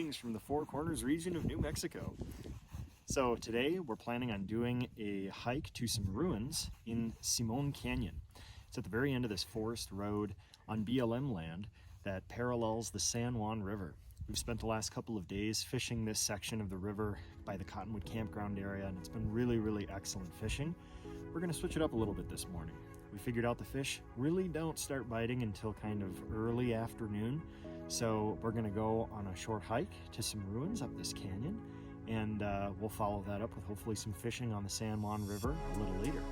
Greetings from the Four Corners region of New Mexico. So today we're planning on doing a hike to some ruins in Simon Canyon. It's at the very end of this forest road on BLM land that parallels the San Juan River. We've spent the last couple of days fishing this section of the river by the Cottonwood Campground area, and it's been really excellent fishing. We're going to switch it up a little bit this morning. We figured out the fish really don't start biting until kind of early afternoon. So we're going to go on a short hike to some ruins up this canyon, and we'll follow that up with hopefully some fishing on the San Juan River a little later.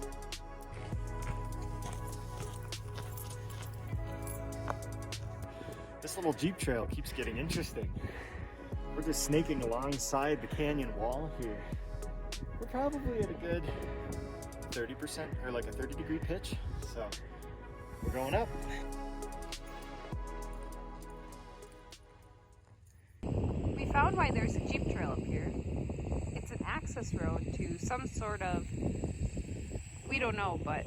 This little Jeep trail keeps getting interesting. We're just snaking alongside the canyon wall here. We're probably at a good 30% or like a 30-degree pitch, so we're going up. We found why there's a Jeep trail up here. It's an access road to some sort of, we don't know, but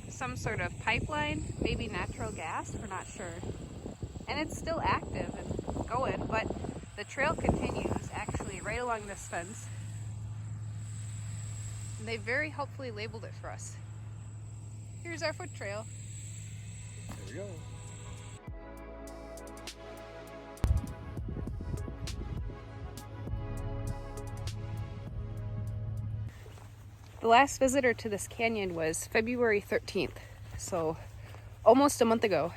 some sort of pipeline, maybe natural gas, we're not sure. And it's still active and going, but the trail continues actually right along this fence. And they very helpfully labeled it for us. Here's our foot trail. There we go. The last visitor to this canyon was February 13th, so almost a month ago.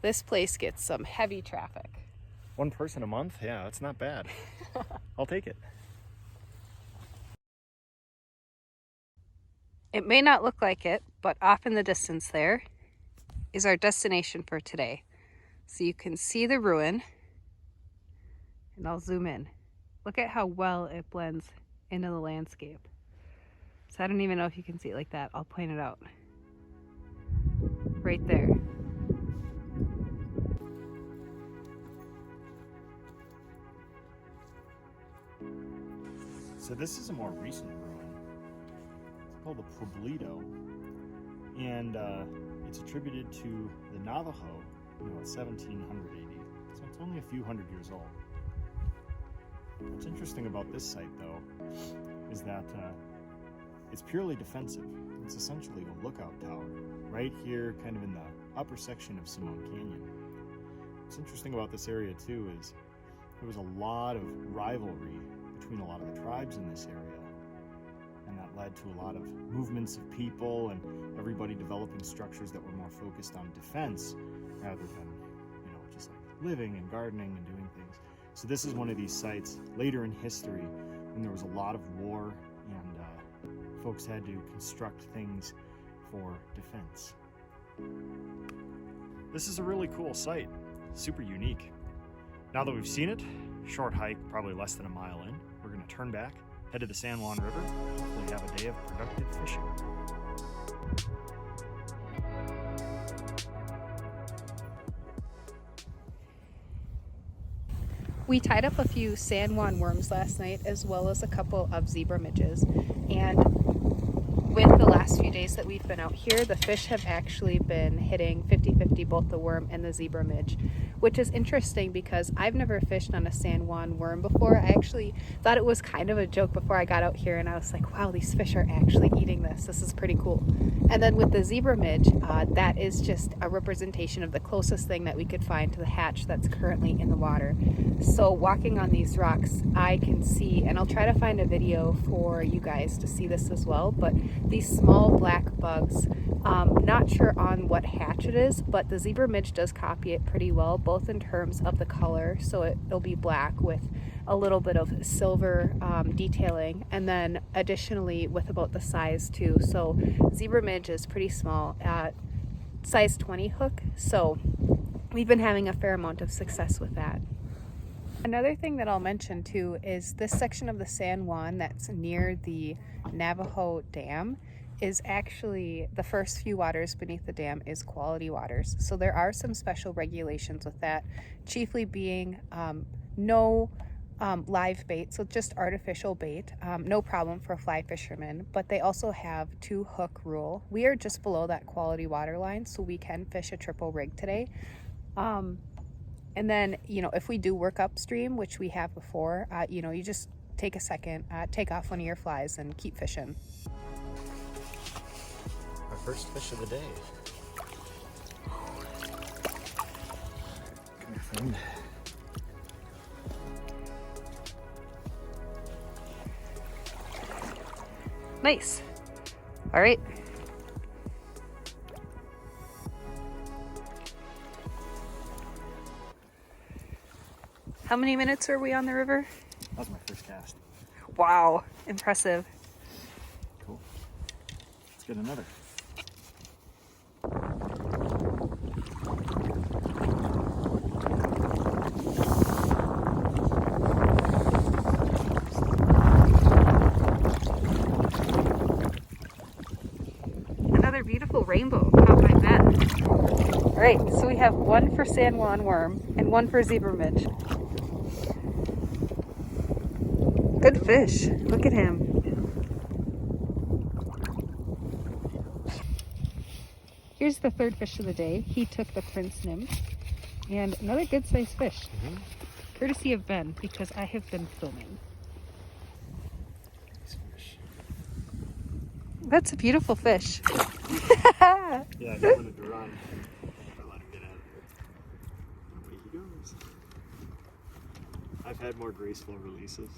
This place gets some heavy traffic. One person a month? Yeah, that's not bad. I'll take it. It may not look like it, but off in the distance there is our destination for today. So you can see the ruin, and I'll zoom in. Look at how well it blends into the landscape. So I don't even know if you can see it like that. I'll point it out. Right there. So this is a more recent ruin. It's called the Pueblito, and it's attributed to the Navajo, in 1700 AD. So it's only a few hundred years old. What's interesting about this site, though, is that it's purely defensive. It's essentially a lookout tower right here, kind of in the upper section of Simon Canyon. What's interesting about this area, too, is there was a lot of rivalry between a lot of the tribes in this area, and that led to a lot of movements of people and everybody developing structures that were more focused on defense rather than, just like living and gardening and doing things. So this is one of these sites later in history when there was a lot of war and folks had to construct things for defense. This is a really cool site, super unique. Now that we've seen it, short hike, probably less than a mile in, we're going to turn back, head to the San Juan River, hopefully have a day of productive fishing. We tied up a few San Juan worms last night, as well as a couple of zebra midges. And with the last few days that we've been out here, the fish have actually been hitting 50-50, both the worm and the zebra midge, which is interesting because I've never fished on a San Juan worm before. I actually thought it was kind of a joke before I got out here, and I was like, wow, these fish are actually eating this. This is pretty cool. And then with the zebra midge, that is just a representation of the closest thing that we could find to the hatch that's currently in the water. So walking on these rocks, I can see, and I'll try to find a video for you guys to see this as well, but these small black bugs, not sure on what hatch it is, but the zebra midge does copy it pretty well, both in terms of the color, so it'll be black with a little bit of silver detailing, and then additionally with about the size too. So zebra midge is pretty small at size 20 hook, so we've been having a fair amount of success with that. Another thing that I'll mention too is this section of the San Juan that's near the Navajo Dam is actually, the first few waters beneath the dam is quality waters. So there are some special regulations with that, chiefly being no live bait, so just artificial bait, no problem for fly fishermen, but they also have 2 hook rule. We are just below that quality water line, so we can fish a triple rig today. And then, you know, if we do work upstream, which we have before, you know, you just take a second, take off one of your flies and keep fishing. Our first fish of the day. Come here, friend. Nice. All right. How many minutes are we on the river? That was my first cast. Wow, impressive. Cool. Let's get another. Another beautiful rainbow caught by Ben. All right, so we have one for San Juan worm and one for zebra midge. Good fish. Look at him. Here's the third fish of the day. He took the prince nymph and another good sized fish. Courtesy of Ben, because I have been filming. Nice fish. That's a beautiful fish. Yeah, he wanted to run. I let him get out of there. Away he goes. I've had more graceful releases.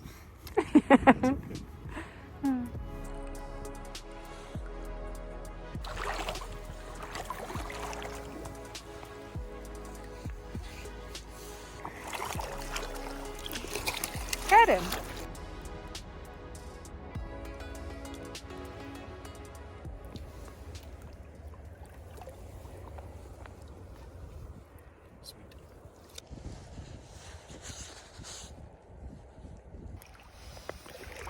That's okay. Got him. Sweet.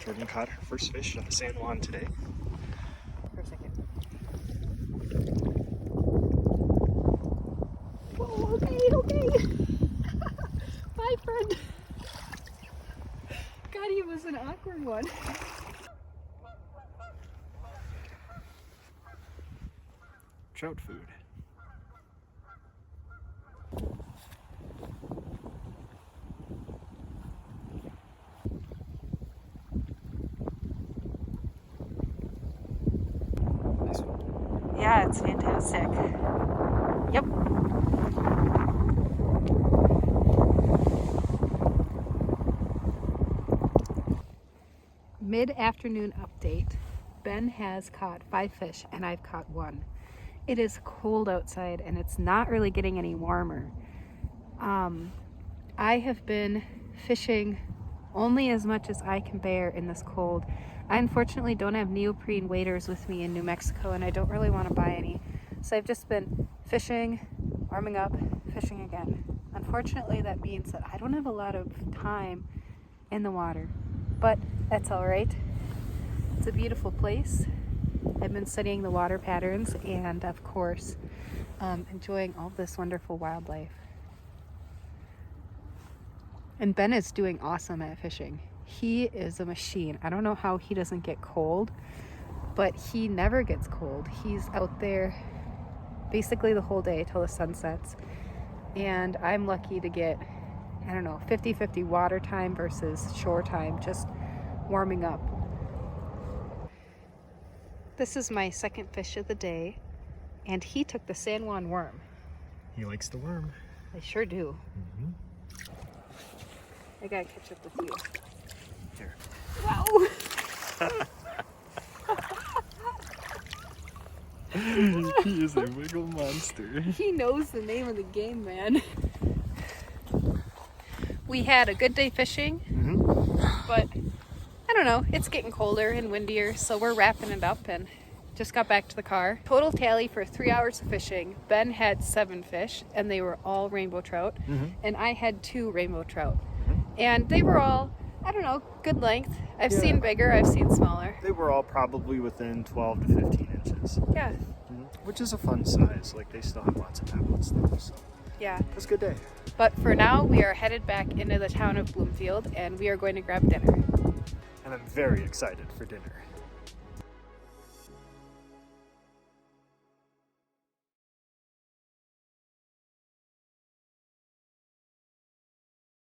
Jordan caught her first fish on the San Juan today. For a second. Whoa, okay. Bye, friend. God, he was an awkward one. Trout food. Nice one. Yeah, it's fantastic. Yep. Mid-afternoon update. Ben has caught 5 fish and I've caught 1. It is cold outside and it's not really getting any warmer. I have been fishing only as much as I can bear in this cold. I unfortunately don't have neoprene waders with me in New Mexico and I don't really want to buy any. So I've just been fishing, warming up, fishing again. Unfortunately, that means that I don't have a lot of time in the water, but that's all right. It's a beautiful place. I've been studying the water patterns and of course enjoying all this wonderful wildlife. And Ben is doing awesome at fishing. He is a machine. I don't know how he doesn't get cold, but he never gets cold. He's out there basically the whole day till the sun sets. And I'm lucky to get, I don't know, 50-50 water time versus shore time, just warming up. This is my second fish of the day, and he took the San Juan worm. He likes the worm. I sure do. Mm-hmm. I gotta catch up with you. Here. Wow! He is a wiggle monster. He knows the name of the game, man. We had a good day fishing, but I don't know, it's getting colder and windier, so we're wrapping it up and just got back to the car. Total tally for 3 hours of fishing. Ben had 7 fish and they were all rainbow trout, and I had 2 rainbow trout. And they were all, I don't know, good length. I've seen bigger, I've seen smaller. They were all probably within 12 to 15 inches. Yeah. Which is a fun size. Like, they still have lots of tablets though, so Yeah. it was a good day. But for now, we are headed back into the town of Bloomfield and we are going to grab dinner. And I'm very excited for dinner.